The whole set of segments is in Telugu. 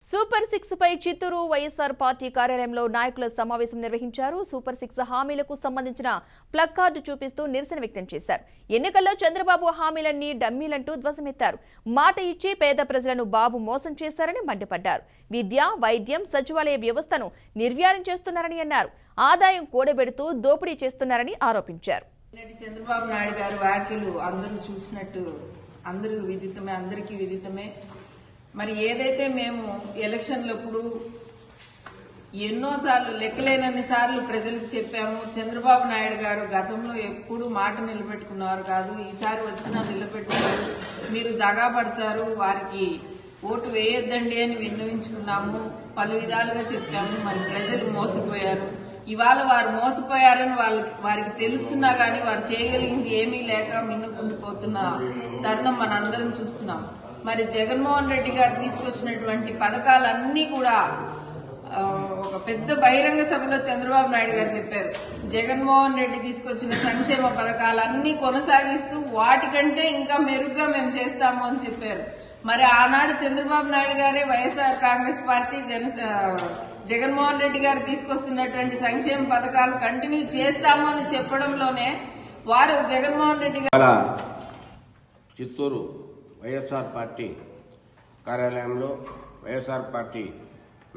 Super six pi Chittoor YSR party కార్యాలయంలో నాయకుల సమావేశం నిర్వహించారు. సూపర్ సిక్స్ హామీలకు సంబంధించిన ప్లగ్ కార్డు చూపిస్తూ నిరసన వ్యక్తం చేశారు. ఎన్నికల్లో చంద్రబాబు హామీలన్నీ డమ్మీలంటూ ధ్వజమెత్తారు. మాట ఇచ్చి పేద ప్రజలను బాబు మోసం చేశారని మండిపడ్డారు. విద్య, వైద్యం, సచివాలయ వ్యవస్థను నిర్వీర్యం చేస్తున్నారని అన్నారు. ఆదాయం కూడబెడుతూ దోపిడీ చేస్తున్నారని ఆరోపించారు. చంద్రబాబు నాయుడు గారి వ్యాఖ్యలు అందరూ చూసినట్టు అందరికీ విదితమే. మరి ఏదైతే మేము ఎలక్షన్లప్పుడు ఎన్నోసార్లు లెక్కలేనన్ని సార్లు ప్రజలకు చెప్పాము, చంద్రబాబు నాయుడు గారు గతంలో ఎప్పుడు మాట నిలబెట్టుకున్నారు కాదు, ఈసారి వచ్చినా నిలబెట్టుకున్నారు, మీరు దగా పడతారు, వారికి ఓటు వేయొద్దండి అని విన్నవించుకున్నాము, పలు విధాలుగా చెప్పాము. మరి ప్రజలు మోసపోయారు. ఇవాళ వారు మోసపోయారని వారికి తెలుస్తున్నా గానీ వారు చేయగలిగింది ఏమీ లేక మిన్నుకుండిపోతున్న తరుణం మనందరం చూస్తున్నాం. మరి జగన్మోహన్ రెడ్డి గారు తీసుకొచ్చినటువంటి పథకాలన్నీ కూడా ఒక పెద్ద బహిరంగ సభలో చంద్రబాబు నాయుడు గారు చెప్పారు. జగన్మోహన్ రెడ్డి తీసుకొచ్చిన సంక్షేమ పథకాలన్నీ కొనసాగిస్తూ వాటికంటే ఇంకా మెరుగ్గా మేము చేస్తాము అని చెప్పారు. మరి ఆనాడు చంద్రబాబు నాయుడు గారే వైఎస్ఆర్ కాంగ్రెస్ పార్టీ జగన్మోహన్ రెడ్డి గారు తీసుకొస్తున్నటువంటి సంక్షేమ పథకాలు కంటిన్యూ చేస్తాము అని చెప్పడంలోనే వారు జగన్మోహన్ రెడ్డి గారు చిత్తూరు వైఎస్ఆర్ పార్టీ కార్యాలయంలో వైఎస్ఆర్ పార్టీ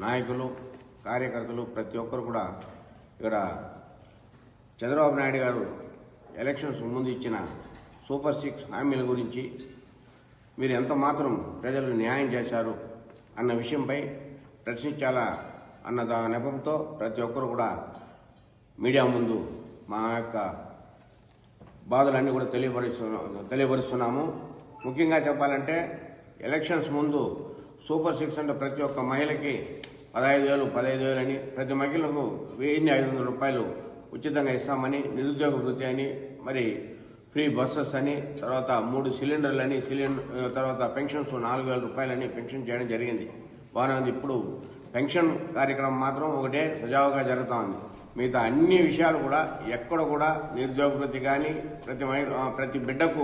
నాయకులు, కార్యకర్తలు ప్రతి ఒక్కరు కూడా ఇక్కడ చంద్రబాబు నాయుడు గారు ఎలక్షన్స్ ముందు ఇచ్చిన సూపర్ సిక్స్ హామీల గురించి మీరు ఎంత మాత్రం ప్రజలకు న్యాయం చేశారు అన్న విషయంపై ప్రశ్నించాలా అన్న నెపంతో ప్రతి ఒక్కరు కూడా మీడియా ముందు మా యొక్క బాధలన్నీ కూడా తెలియపరుస్తున్నాము. ముఖ్యంగా చెప్పాలంటే ఎలక్షన్స్ ముందు సూపర్ సిక్స్ అంటే ప్రతి ఒక్క మహిళకి 15,000 అని, ప్రతి మహిళకు 1,500 రూపాయలు ఉచితంగా ఇస్తామని, నిరుద్యోగ వృత్తి అని, మరి ఫ్రీ బస్సెస్ అని, తర్వాత 3 సిలిండర్లని, తర్వాత పెన్షన్స్ 4,000 రూపాయలని పెన్షన్ చేయడం జరిగింది. బాగానే ఉంది. ఇప్పుడు పెన్షన్ కార్యక్రమం మాత్రం ఒకటే సజావుగా జరుగుతూ ఉంది. మిగతా అన్ని విషయాలు కూడా ఎక్కడ కూడా నిరుద్యోగ వృత్తి కానీ ప్రతి బిడ్డకు